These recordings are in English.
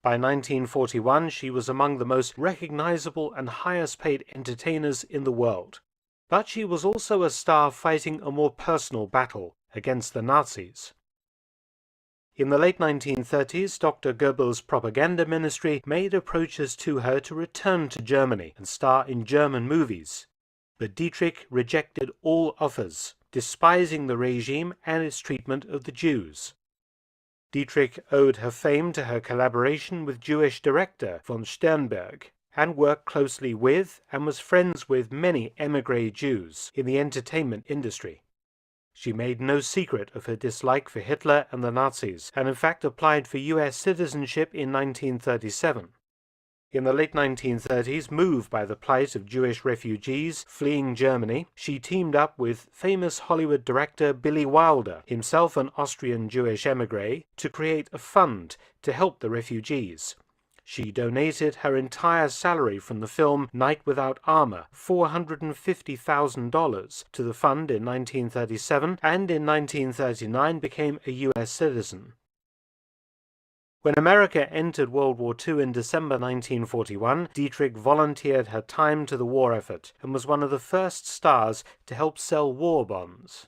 By 1941, she was among the most recognizable and highest-paid entertainers in the world. But she was also a star fighting a more personal battle against the Nazis. In the late 1930s, Dr. Goebbels' propaganda ministry made approaches to her to return to Germany and star in German movies. But Dietrich rejected all offers, despising the regime and its treatment of the Jews. Dietrich owed her fame to her collaboration with Jewish director von Sternberg, and worked closely with and was friends with many émigré Jews in the entertainment industry. She made no secret of her dislike for Hitler and the Nazis, and in fact applied for U.S. citizenship in 1937. In the late 1930s, moved by the plight of Jewish refugees fleeing Germany, she teamed up with famous Hollywood director Billy Wilder, himself an Austrian Jewish émigré, to create a fund to help the refugees. She donated her entire salary from the film Night Without Armor, $450,000, to the fund in 1937, and in 1939 became a U.S. citizen. When America entered World War II in December 1941, Dietrich volunteered her time to the war effort and was one of the first stars to help sell war bonds.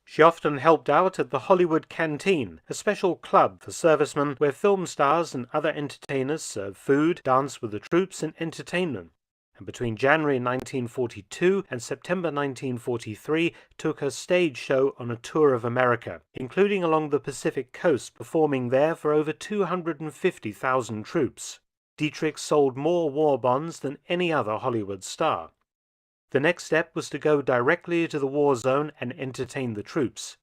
She often helped out at the Hollywood Canteen, a special club for servicemen where film stars and other entertainers served food, danced with the troops, and entertainment. And between January 1942 and September 1943 took her stage show on a tour of America, including along the Pacific coast, performing there for over 250,000 troops. Dietrich sold more war bonds than any other Hollywood star. The next step was to go directly to the war zone and entertain the troops.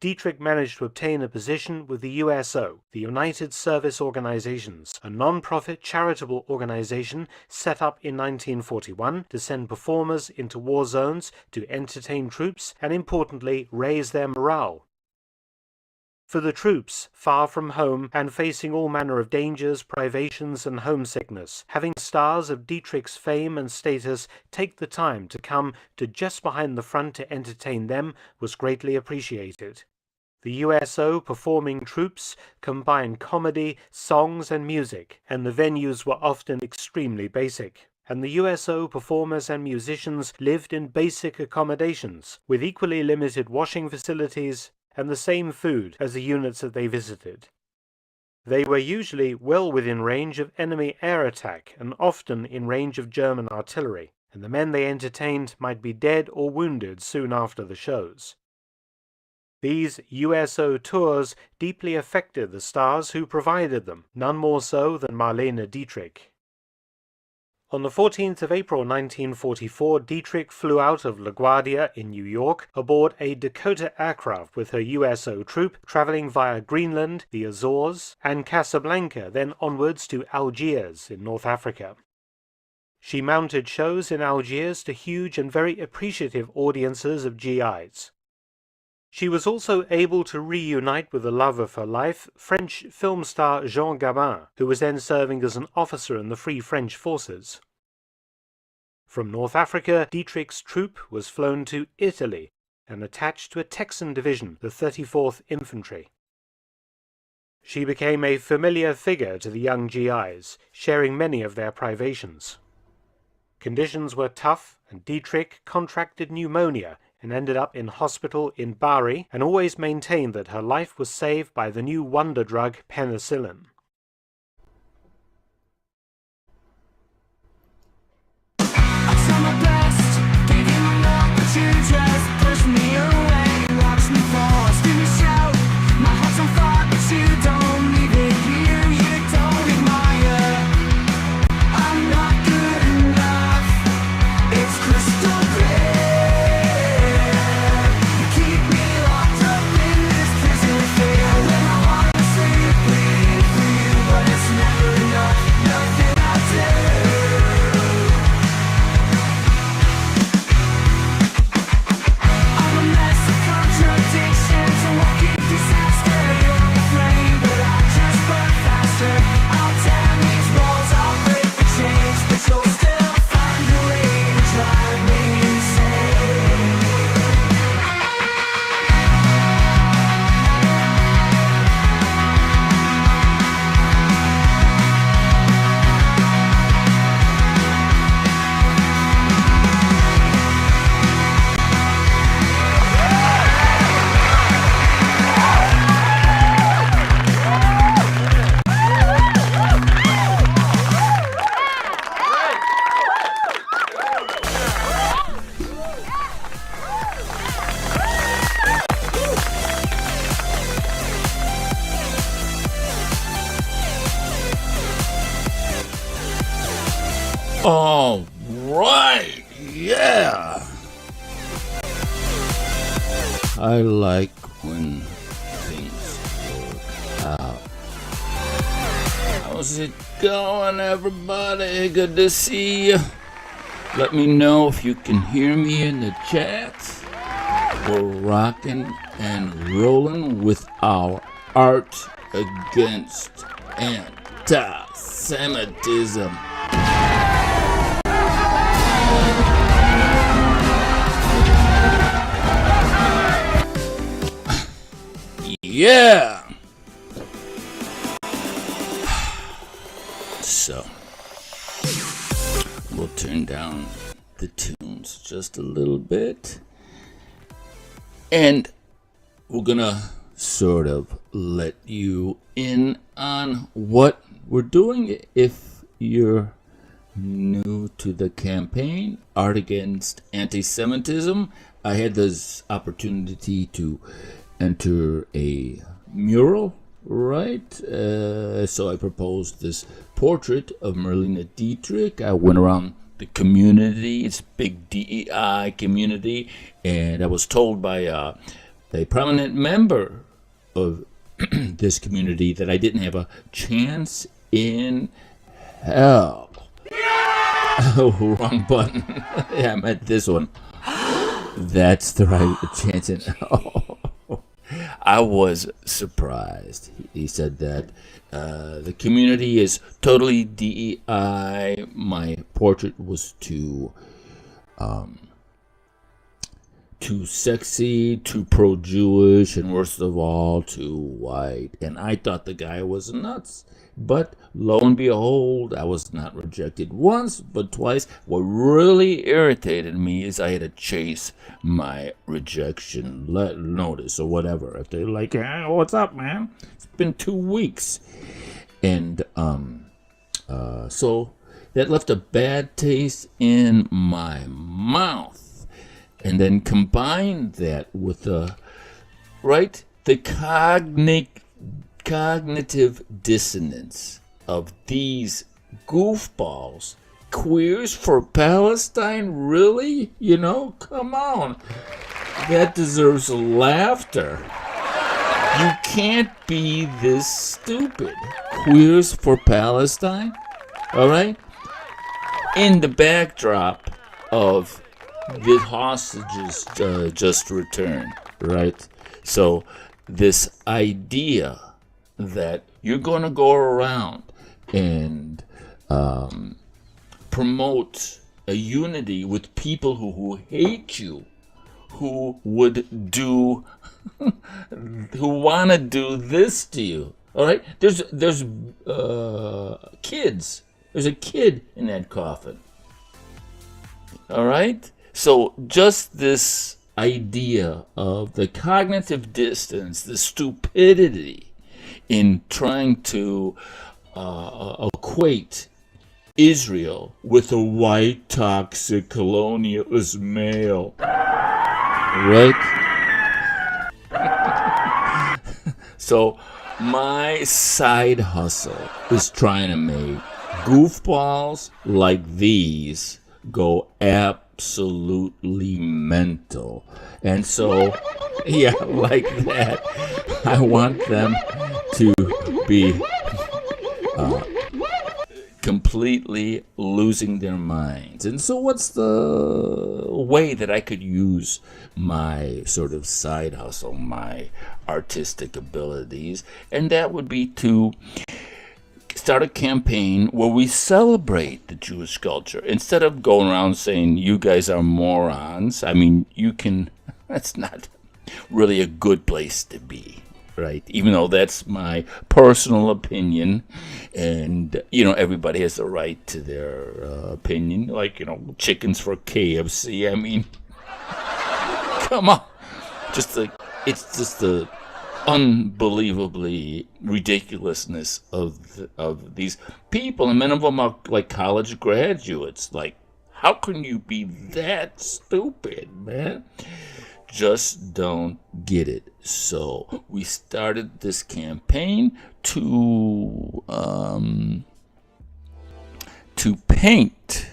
Dietrich managed to obtain a position with the USO, the United Service Organizations, a non-profit charitable organization set up in 1941 to send performers into war zones to entertain troops and, importantly, raise their morale. For the troops, far from home and facing all manner of dangers, privations, and homesickness, having stars of Dietrich's fame and status take the time to come to just behind the front to entertain them was greatly appreciated. The USO performing troops combined comedy, songs, and music, and the venues were often extremely basic. And the USO performers and musicians lived in basic accommodations, with equally limited washing facilities and the same food as the units that they visited. They were usually well within range of enemy air attack and often in range of German artillery, and the men they entertained might be dead or wounded soon after the shows. These USO tours deeply affected the stars who provided them, none more so than Marlene Dietrich. On the 14th of April 1944, Dietrich flew out of LaGuardia in New York aboard a Dakota aircraft with her USO troop, traveling via Greenland, the Azores, and Casablanca, then onwards to Algiers in North Africa. She mounted shows in Algiers to huge and very appreciative audiences of GIs. She was also able to reunite with the love of her life, French film star Jean Gabin, who was then serving as an officer in the Free French Forces. From North Africa, Dietrich's troop was flown to Italy and attached to a Texan division, the 34th Infantry. She became a familiar figure to the young GIs, sharing many of their privations. Conditions were tough, and Dietrich contracted pneumonia and ended up in hospital in Bari, and always maintained that her life was saved by the new wonder drug penicillin. Keep me locked up in this I like when things work out. How's it going, everybody? Good to see you. Let me know if you can hear me in the chat. We're rocking and rolling with our Art Against Antisemitism. Yeah! So, we'll turn down the tunes just a little bit. And we're gonna sort of let you in on what we're doing if you're new to the campaign, Art Against Antisemitism. I had this opportunity to enter a mural, right? So I proposed this portrait of Marlene Dietrich. I went around the community. It's a big DEI community, and I was told by a prominent member of this community that I didn't have a chance in hell. Oh, wrong button. Yeah, I meant this one. That's the right chance in hell. I was surprised. He said that the community is totally DEI. My portrait was too sexy, too pro-Jewish, and worst of all, too white. And I thought the guy was nuts. But lo and behold, I was not rejected once, but twice. What really irritated me is I had to chase my rejection notice or whatever. If they're like, hey, what's up, man? It's been 2 weeks. And so that left a bad taste in my mouth. And then combine that with the cognitive dissonance of these goofballs. Queers for Palestine? Really? You know, come on. That deserves laughter. You can't be this stupid. Queers for Palestine? All right? In the backdrop of the hostages just returned, right? So this idea that you're going to go around and promote a unity with people who hate you, who would do, who want to do this to you. All right, there's kids. There's a kid in that coffin. All right, so just this idea of the cognitive distance, the stupidity in trying to equate Israel with a white, toxic, colonialist male. Right? So my side hustle is trying to make goofballs like these go absolutely mental. And so, yeah, like that, I want them to be completely losing their minds. And so what's the way that I could use my sort of side hustle, my artistic abilities? And that would be to start a campaign where we celebrate the Jewish culture. Instead of going around saying, you guys are morons, I mean, you can, that's not really a good place to be, right? Even though that's my personal opinion, and, you know, everybody has the right to their opinion, like, you know, chickens for KFC, I mean, come on. It's just the unbelievably ridiculousness of these people, and many of them are like college graduates. Like, how can you be that stupid, man? Just don't get it. So we started this campaign to paint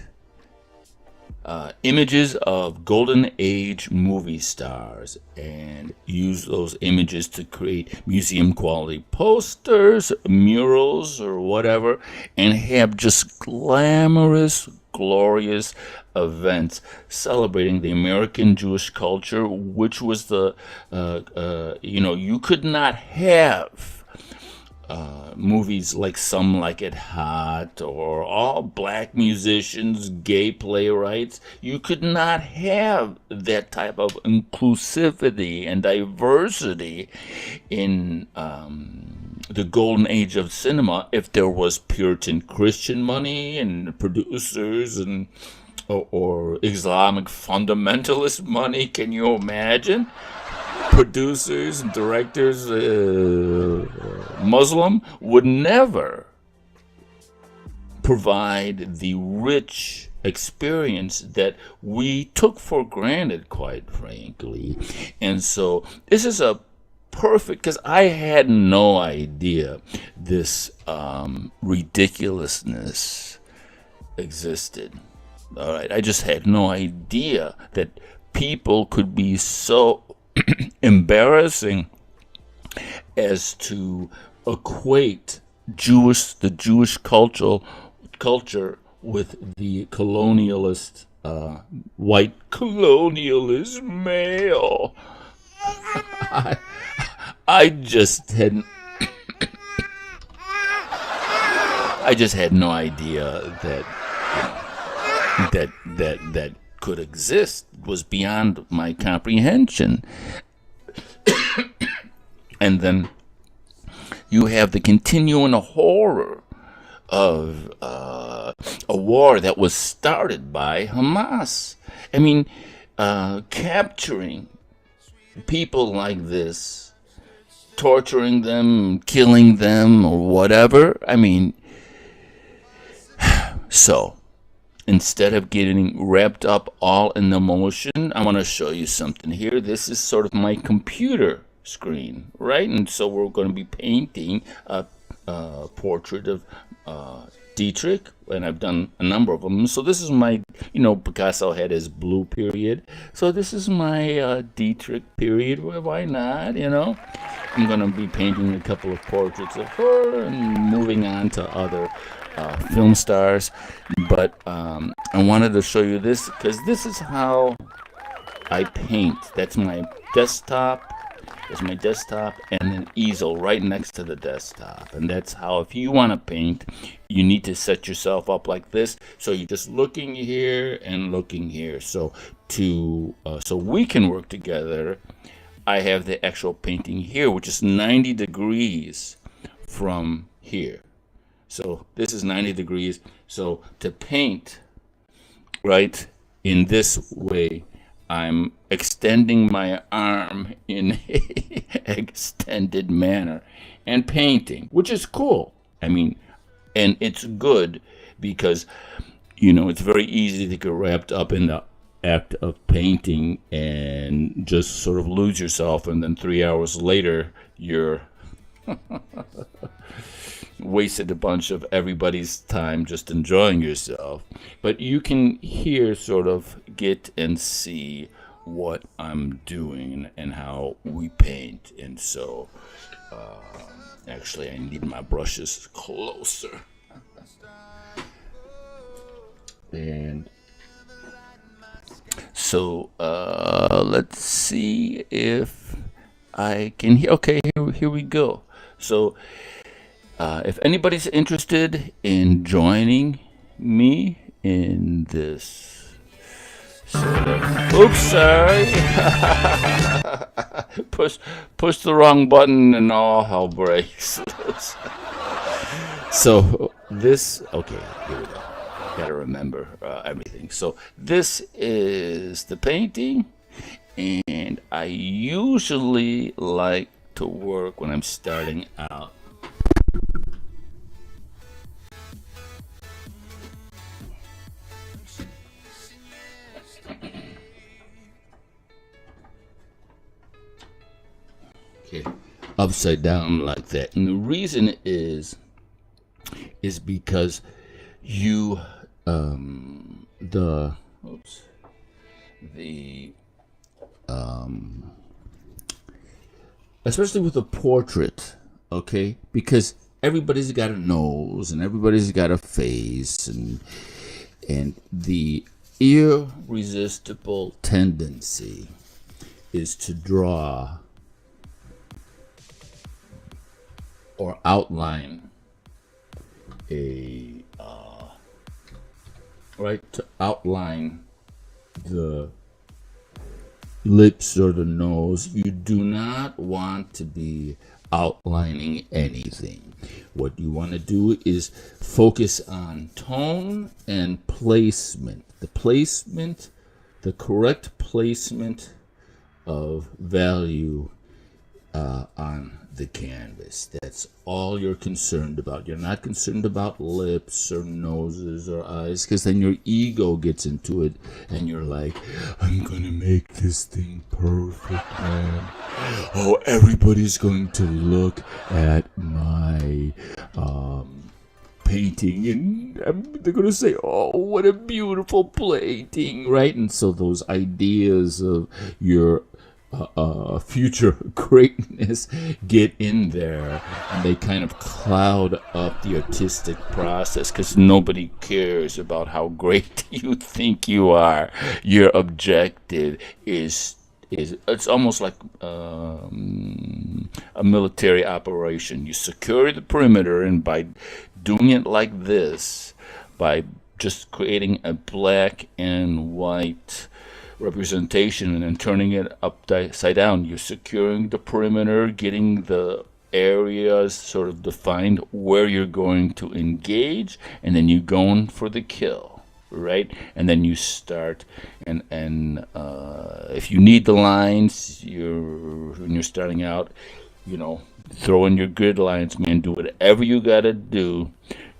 images of golden age movie stars and use those images to create museum quality posters, murals, or whatever, and have just glamorous, glorious events celebrating the American Jewish culture, which was you could not have movies like Some Like It Hot or all black musicians, gay playwrights. You could not have that type of inclusivity and diversity in the golden age of cinema if there was Puritan Christian money and producers and or Islamic fundamentalist money. Can you imagine? Producers and directors, Muslim, would never provide the rich experience that we took for granted, quite frankly. And so this is a perfect, because I had no idea this ridiculousness existed. All right, I just had no idea that people could be so embarrassing as to equate the Jewish culture with the colonialist, white colonialist male. I just had no idea that could exist. It was beyond my comprehension. And then you have the continuing horror of a war that was started by Hamas. I mean, capturing people like this, torturing them, killing them, or whatever. I mean, so instead of getting wrapped up all in the motion, I want to show you something here. This is sort of my computer screen, right? And so we're going to be painting a portrait of Dietrich, and I've done a number of them. So this is my, Picasso had his blue period. So this is my Dietrich period. Well, why not, I'm going to be painting a couple of portraits of her and moving on to other film stars. But I wanted to show you this because this is how I paint. That's my desktop. There's my desktop and an easel right next to the desktop. And that's how, if you want to paint, you need to set yourself up like this. So you're just looking here and looking here. So so we can work together, I have the actual painting here, which is 90 degrees from here. So this is 90 degrees. So to paint, right, in this way, I'm extending my arm in an extended manner and painting, which is cool. I mean, and it's good because, it's very easy to get wrapped up in the act of painting and just sort of lose yourself. And then 3 hours later, you're wasted a bunch of everybody's time just enjoying yourself. But you can here sort of get and see what I'm doing and how we paint. And so actually I need my brushes closer. And so let's see if I can hear. Okay, here we go. So if anybody's interested in joining me in this sort of, oops, sorry, push the wrong button and all hell breaks. So this, okay, here we go. Gotta remember everything. So this is the painting, and I usually like to work when I'm starting out. Okay, upside down like that, and the reason is because you the oops, the especially with a portrait, okay? Because everybody's got a nose and everybody's got a face, and the irresistible tendency is to draw or outline a to outline the lips or the nose. You do not want to be outlining anything. What you want to do is focus on tone and placement. The correct placement of value on the canvas. That's all you're concerned about. You're not concerned about lips or noses or eyes, because then your ego gets into it and you're like, I'm gonna make this thing perfect, man. Oh, everybody's going to look at my painting and they're gonna say, oh, what a beautiful painting, right? And so those ideas of your future greatness get in there, and they kind of cloud up the artistic process, because nobody cares about how great you think you are. Your objective is it's almost like a military operation. You secure the perimeter, and by doing it like this, by just creating a black and white representation and then turning it upside down, you're securing the perimeter, getting the areas sort of defined where you're going to engage, and then you're going for the kill, right? And then you start, and if you need the lines, when you're starting out, throw in your grid lines, man. Do whatever you gotta do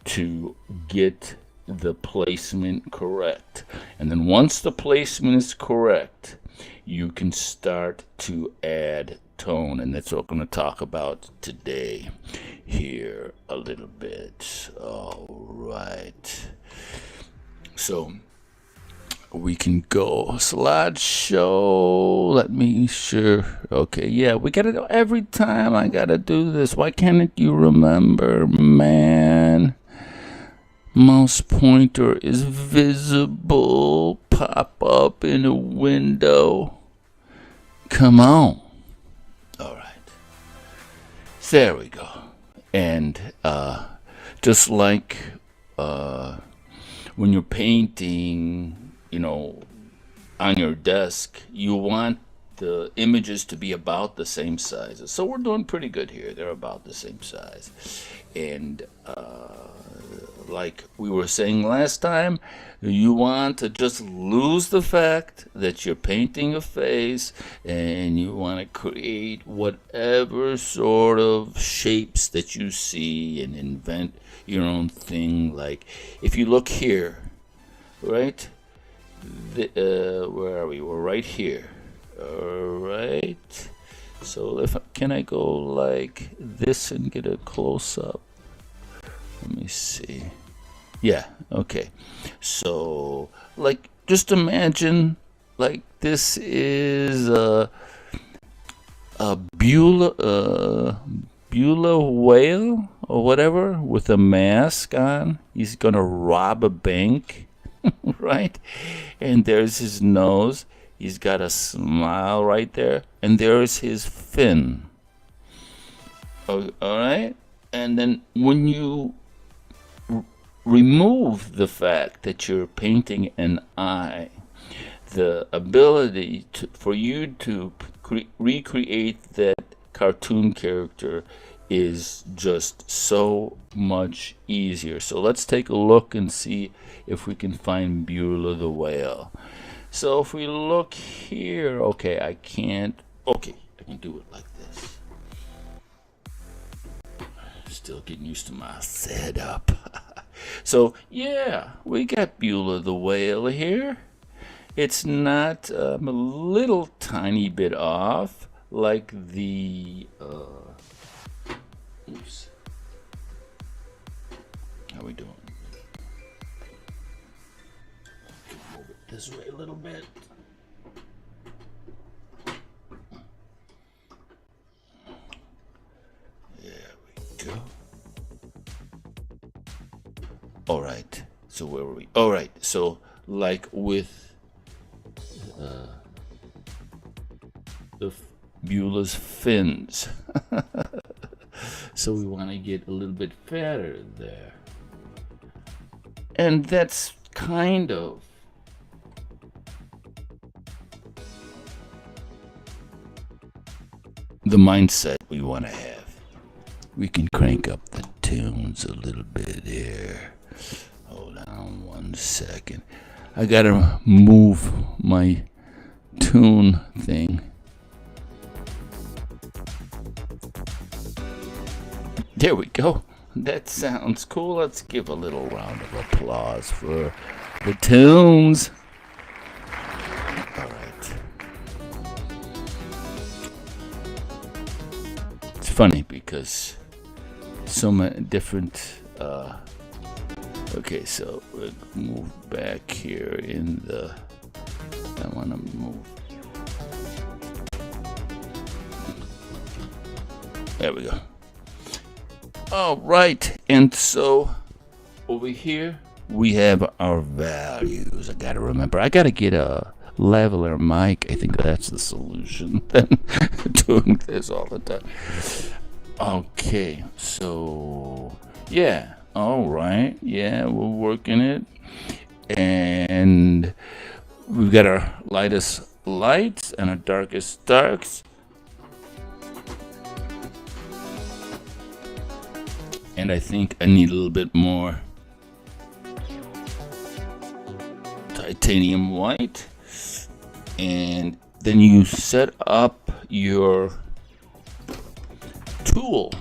to get the placement correct. And then once the placement is correct, you can start to add tone. And that's what we're going to talk about today here a little bit. All right. So we can go slideshow. Let me sure. Okay, yeah, we got to do every time I got to do this. Why can't you remember, man? Mouse pointer is visible. Pop up in a window. Come on. All right. There we go. And just like when you're painting, on your desk, you want the images to be about the same size. So we're doing pretty good here. They're about the same size. And like we were saying last time, you want to just lose the fact that you're painting a face, and you want to create whatever sort of shapes that you see and invent your own thing. Like if you look here, right? Where are we? We're right here. All right. So can I go like this and get a close up? Let me see. Yeah, okay. So, like, just imagine, like, this is a Beulah whale or whatever with a mask on. He's gonna rob a bank, right? And there's his nose. He's got a smile right there. And there's his fin. Oh, all right? And then when you remove the fact that you're painting an eye, the ability for you to recreate that cartoon character is just so much easier. So let's take a look and see if we can find Beulah the whale. So if we look here, okay, I can do it like this. Still getting used to my setup. So, yeah, we got Beulah the whale here. It's not a little tiny bit off like the... oops. How we doing? this way a little bit. There we go. All right. So where were we? All right. So like with the Beulah's fins. So we want to get a little bit fatter there. And that's kind of the mindset we want to have. We can crank up the tunes a little bit here. Hold on 1 second. I gotta move my tune thing. There we go. That sounds cool. Let's give a little round of applause for the tunes. All right. It's funny because so many different. Okay, so we'll move back here in the. I want to move. There we go. All right, and so over here we have our values. I gotta remember. I gotta get a leveler mic. I think that's the solution than doing this all the time. Okay, so yeah. All right, yeah, we're working it, and we've got our lightest lights and our darkest darks. And I think I need a little bit more titanium white. And then you set up your tool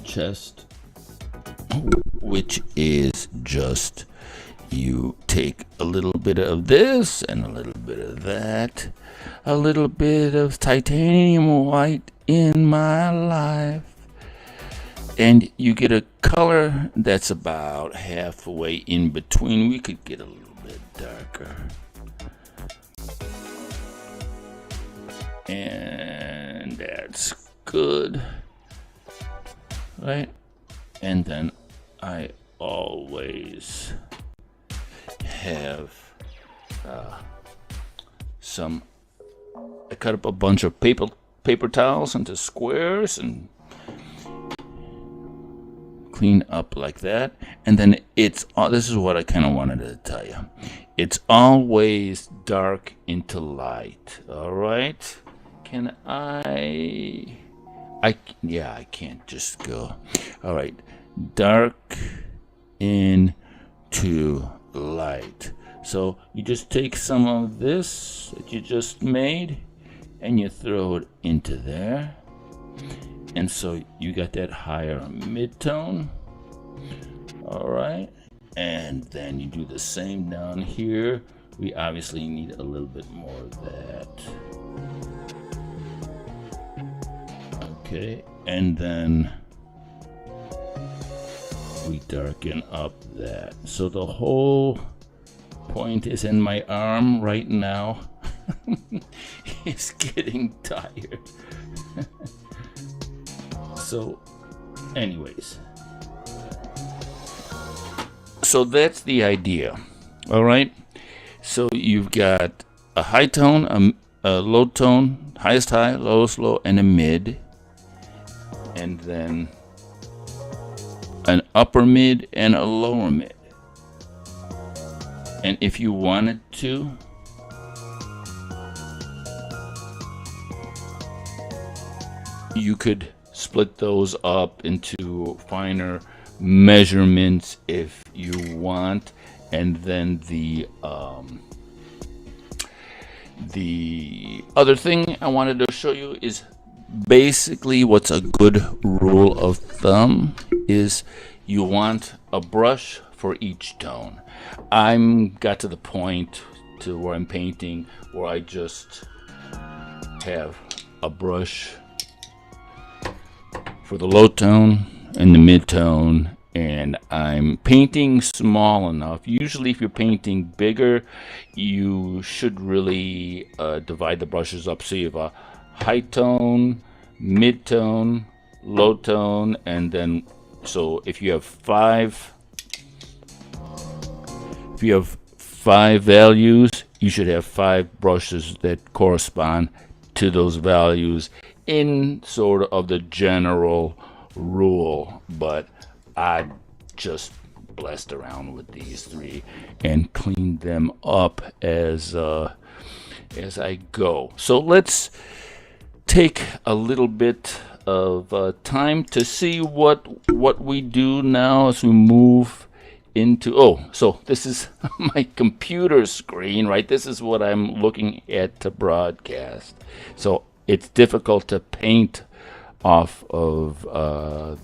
chest, which is just you take a little bit of this and a little bit of that, a little bit of titanium white in my life. And you get a color that's about halfway in between. We could get a little bit darker. And that's good. Right? And then I always have I cut up a bunch of paper towels into squares and clean up like that. And then this is what I kind of wanted to tell you. It's always dark into light. All right. Can I can't just go. All right. Dark into light. So you just take some of this that you just made and you throw it into there. And so you got that higher mid-tone. All right. And then you do the same down here. We obviously need a little bit more of that. Okay. And then we darken up that. So the whole point is in my arm right now. It's getting tired. So, anyways. So that's the idea. All right. So you've got a high tone, a low tone, highest high, lowest low, and a mid. And then an upper mid and a lower mid. And if you wanted to, you could split those up into finer measurements if you want. And then the other thing I wanted to show you is basically what's a good rule of thumb is you want a brush for each tone. I'm got to the point to where I'm painting where I just have a brush for the low tone and the mid tone and I'm painting small enough. Usually if you're painting bigger, you should really divide the brushes up. So you have a high tone, mid tone, low tone, and then, so if you have five values, you should have 5 brushes that correspond to those values in sort of the general rule. But I just blessed around with these 3 and cleaned them up as I go. So let's take a little bit of time to see what we do now as we move into, so this is my computer screen, right? This is what I'm looking at to broadcast. So it's difficult to paint off of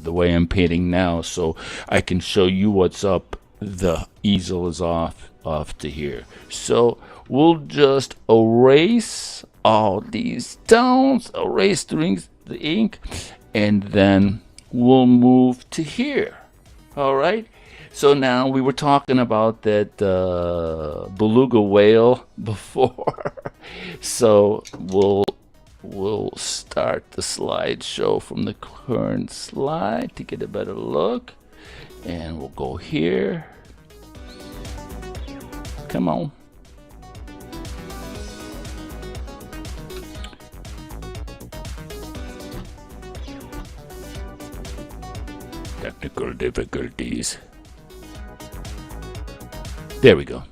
the way I'm painting now, so I can show you what's up. The easel is off to here. So we'll just erase all these tones, erase the ink, and then we'll move to here. All right. So now we were talking about that beluga whale before. So we'll start the slideshow from the current slide to get a better look. And we'll go here. Come on. Technical difficulties. There we go.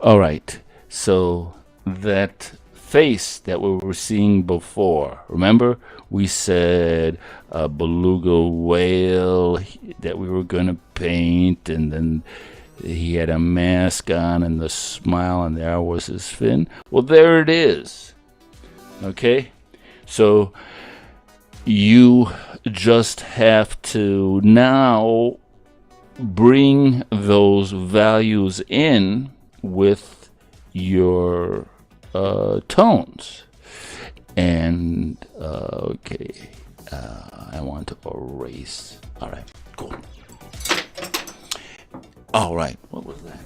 All right. So that face that we were seeing before, remember we said a beluga whale that we were going to paint, and then he had a mask on and the smile, and there was his fin. Well, there it is. Okay. So you just have to now bring those values in with your tones. And okay, I want to erase. All right, cool. All right, what was that?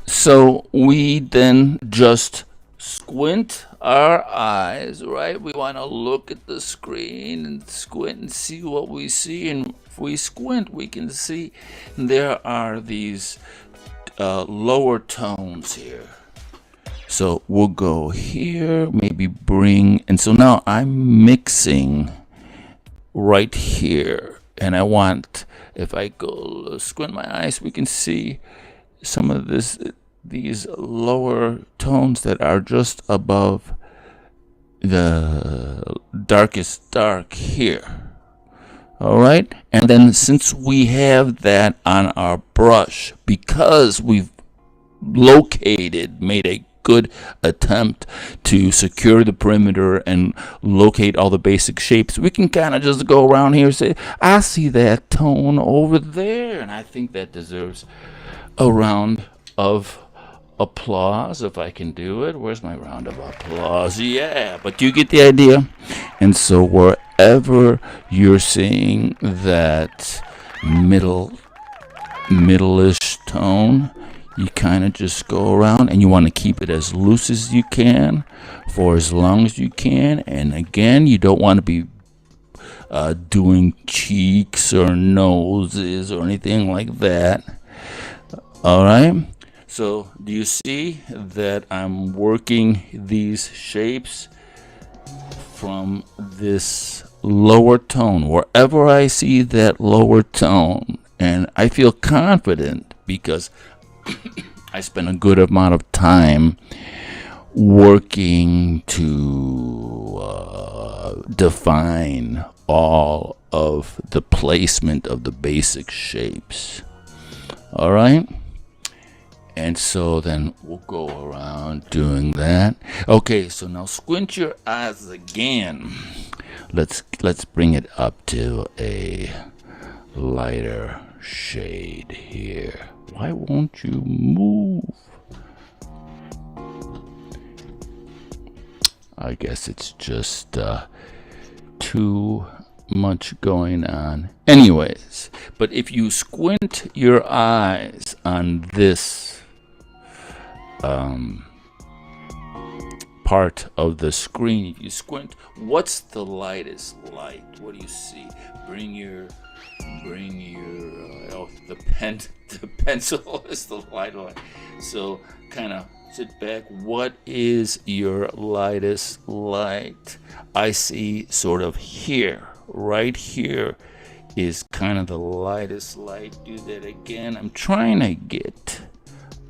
So we then just squint our eyes, right? We want to look at the screen and squint and see what we see. And if we squint, we can see there are these lower tones here. So we'll go here, maybe bring, and so now I'm mixing right here. And I want, if I go squint my eyes, we can see some of these lower tones that are just above the darkest dark here. All right. And then since we have that on our brush, because we've made a good attempt to secure the perimeter and locate all the basic shapes, we can kind of just go around here and say, I see that tone over there, and I think that deserves a round of applause if I can do it. Where's my round of applause? Yeah, but you get the idea. And so wherever you're seeing that middle-ish tone, you kind of just go around, and you want to keep it as loose as you can for as long as you can. And again, you don't want to be doing cheeks or noses or anything like that. All right. So do you see that I'm working these shapes from this lower tone, wherever I see that lower tone? And I feel confident because I spent a good amount of time working to define all of the placement of the basic shapes. All right. And so then we'll go around doing that. Okay, so now squint your eyes again. Let's bring it up to a lighter shade here. Why won't you move? I guess it's just too much going on. Anyways, but if you squint your eyes on this part of the screen, if you squint, what's the lightest light? What do you see? Bring your the pencil is the light. So kind of sit back. What is your lightest light? I see sort of here, right here is kind of the lightest light. Do that again. I'm trying to get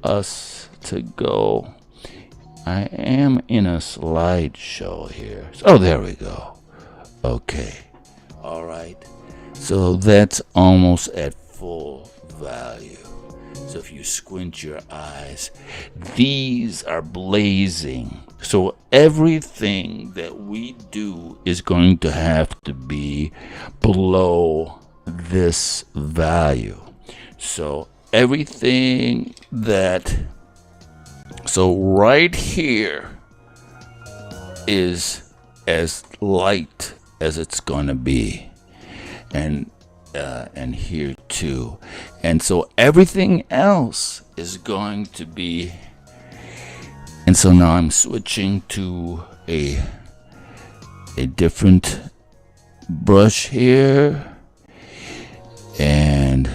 us to go. I am in a slideshow here. Oh, there we go. Okay. All right. So that's almost at full value. So if you squint your eyes, these are blazing. So everything that we do is going to have to be below this value. So everything that, so right here is as light as it's going to be. And here too. And so everything else is going to be, and so now I'm switching to a different brush here, and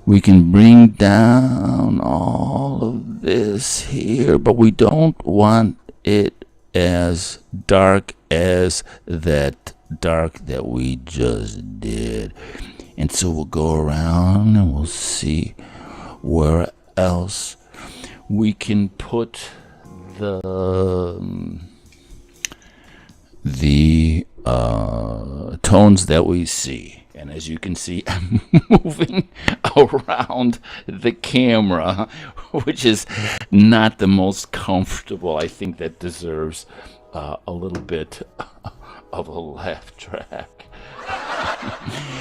we can bring down all of this here, but we don't want it as dark as that dark that we just did. And so we'll go around and we'll see where else we can put the tones that we see. And as you can see, I'm moving around the camera, which is not the most comfortable. I think that deserves a little bit of a laugh track.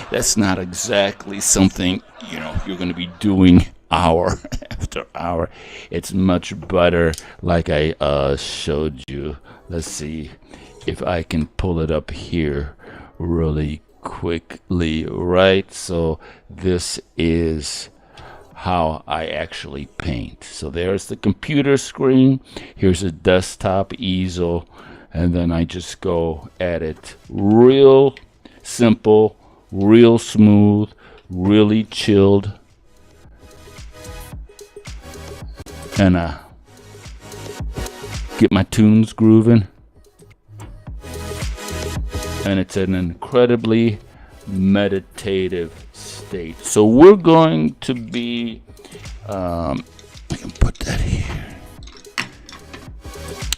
That's not exactly something, you're going to be doing hour after hour. It's much better, like I showed you. Let's see if I can pull it up here really quickly, right? So this is how I actually paint. So there's the computer screen. Here's a desktop easel. And then I just go at it real simple, real smooth, really chilled. And get my tunes grooving. And it's an incredibly meditative state. So we're going to be, I can put that here.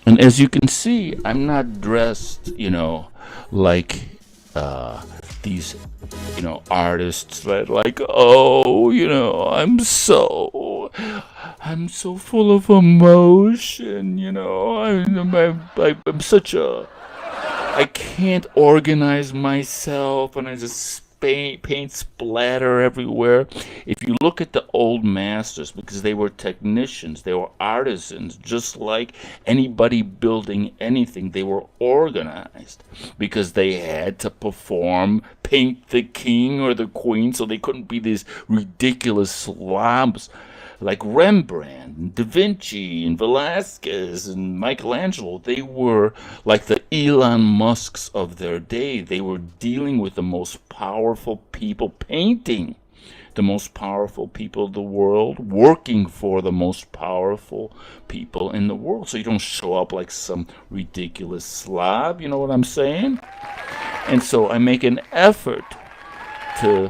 And as you can see, I'm not dressed, like these, artists that I'm so full of emotion, I'm such a, I can't organize myself, and I just paint splatter everywhere. If you look at the old masters, because they were technicians, they were artisans, just like anybody building anything, they were organized because they had to paint the king or the queen, so they couldn't be these ridiculous slobs like Rembrandt and Da Vinci and Velasquez and Michelangelo. They were like the Elon Musks of their day. They were dealing with the most powerful people, painting the most powerful people in the world, working for the most powerful people in the world. So you don't show up like some ridiculous slob, you know what I'm saying? And so I make an effort to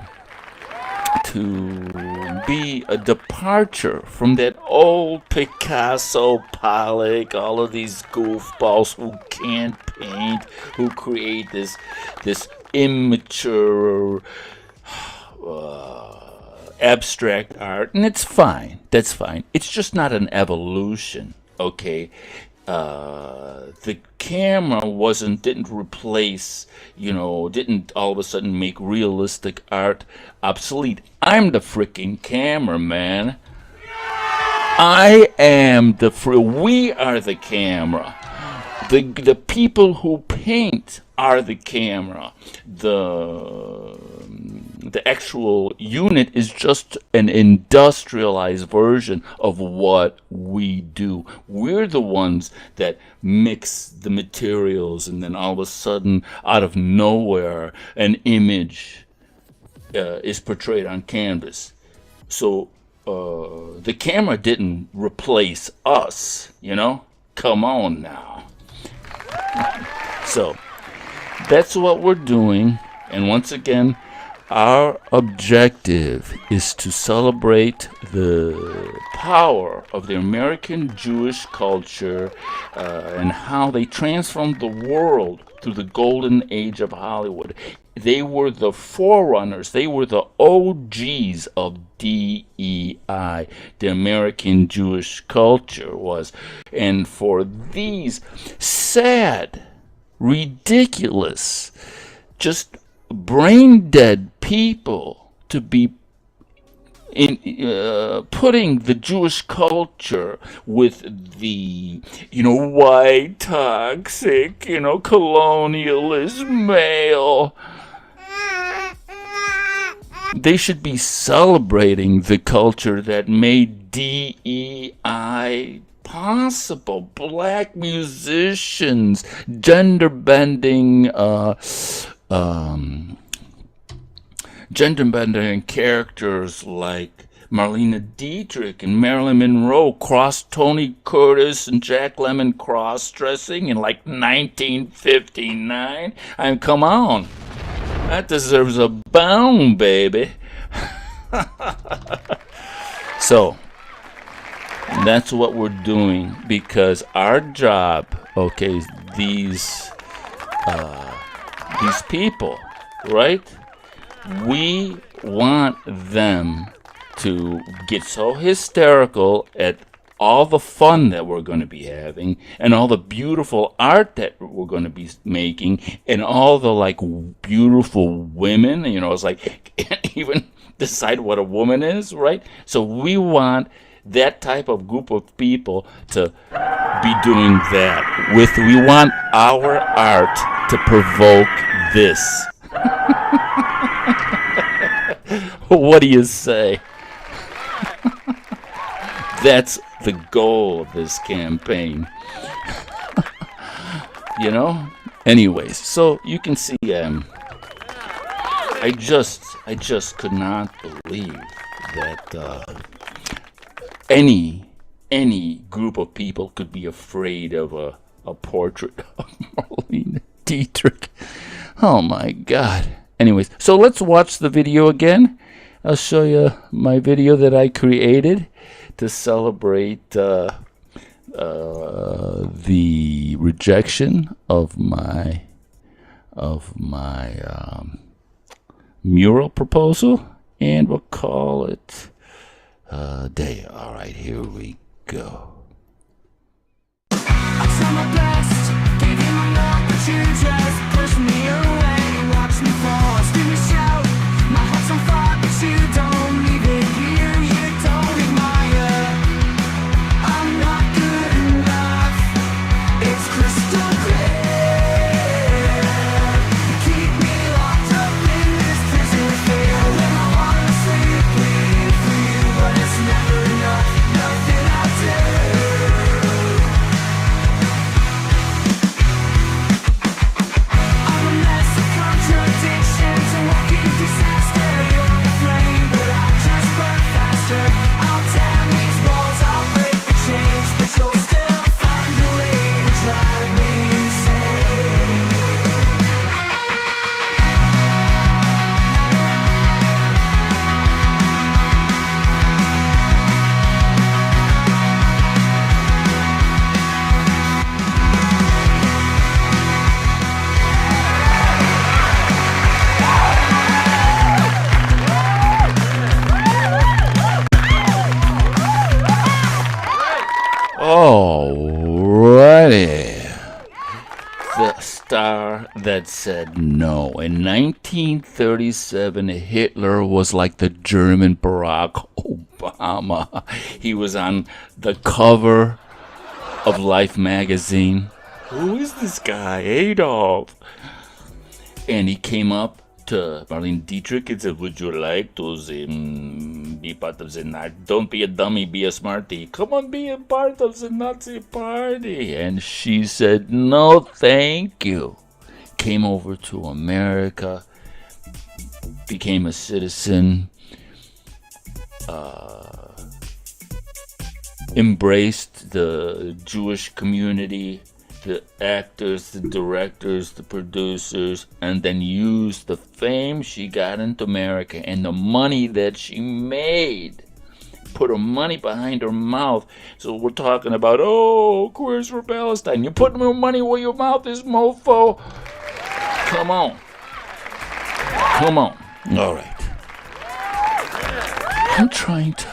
be a departure from that old Picasso, Pollock, all of these goofballs who can't paint, who create this immature abstract art. And it's fine. That's fine. It's just not an evolution, okay? The camera didn't replace, didn't all of a sudden make realistic art obsolete. I'm the freaking camera, man. We are the camera. The people who paint are the camera. The actual unit is just an industrialized version of what we do. We're the ones that mix the materials, and then all of a sudden, out of nowhere, an image is portrayed on canvas. So the camera didn't replace us, you know? Come on now. So that's what we're doing. And once again, our objective is to celebrate the power of the American Jewish culture and how they transformed the world through the golden age of Hollywood. They were the forerunners. They were the OGs of DEI, the American Jewish culture was. And for these sad, ridiculous, just brain-dead people to be putting the Jewish culture with the, white, toxic, colonialist male. They should be celebrating the culture that made DEI possible. Black musicians, gender-bending characters like Marlene Dietrich and Marilyn Monroe crossed Tony Curtis and Jack Lemmon cross-dressing in like 1959. I mean, come on. That deserves a bound, baby. So, that's what we're doing, because our job, okay, these people, right? We want them to get so hysterical at all the fun that we're going to be having, and all the beautiful art that we're going to be making, and all the beautiful women. It's like, can't even decide what a woman is, right? So we want that type of group of people to be doing that. We want our art to provoke this. What do you say? That's the goal of this campaign. Anyways, so you can see I just could not believe that any group of people could be afraid of a portrait of Marlene Dietrich. Oh my God. Anyways, so let's watch the video again. I'll show you my video that I created to celebrate the rejection of my mural proposal, and we'll call it day. All right, here we go. I try my best, gave you my love, but you just pushed me away, watch me fall, scream and shout. My heart's on fire, but you don't even hear, you don't admire. I'm not good enough, it's crystal clear. You keep me locked up in this prison fear, when I wanna sleep, bleed for you, but it's never enough, nothing I do. I'm a mess of contradictions, a walking disaster. You're the flame, but I just burn faster. I'll damn these walls, I'll break the chains, but you'll still find a way to drive me insane. Alrighty. The star that said no. In 1937, Hitler was like the German Barack Obama. He was on the cover of Life magazine. Who is this guy, Adolf? And he came up to Marlene Dietrich and said, would you like to be part of the Nazi? Don't be a dummy, be a smarty. Come on, be a part of the Nazi party. And she said, no, thank you. Came over to America, became a citizen, embraced the Jewish community, the actors, the directors, the producers, and then used the fame she got into America and the money that she made. Put her money behind her mouth. So we're talking about, oh, queers for Palestine. You're putting more money where your mouth is, mofo. Come on. Come on. All right. I'm trying to...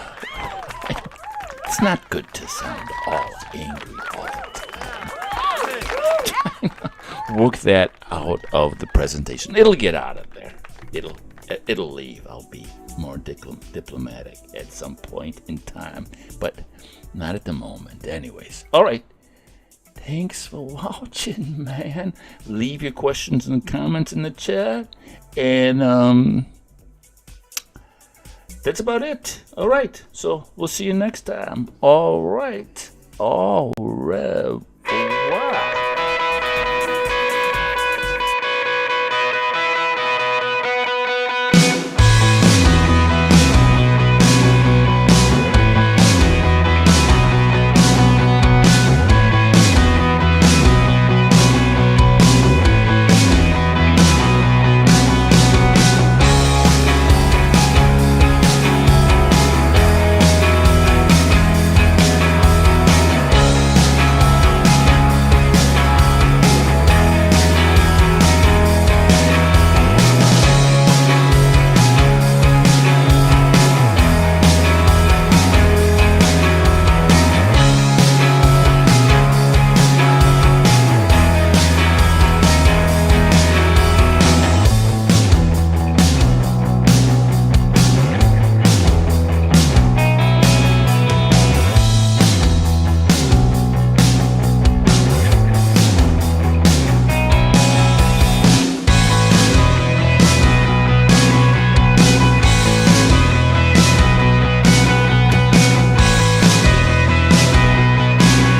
It's not good to sound all angry all the time. Work that out of the presentation. It'll get out of there. It'll leave. I'll be more diplomatic at some point in time, but not at the moment. Anyways, all right. Thanks for watching, man. Leave your questions and comments in the chat, and that's about it. All right. So we'll see you next time. All right. All right.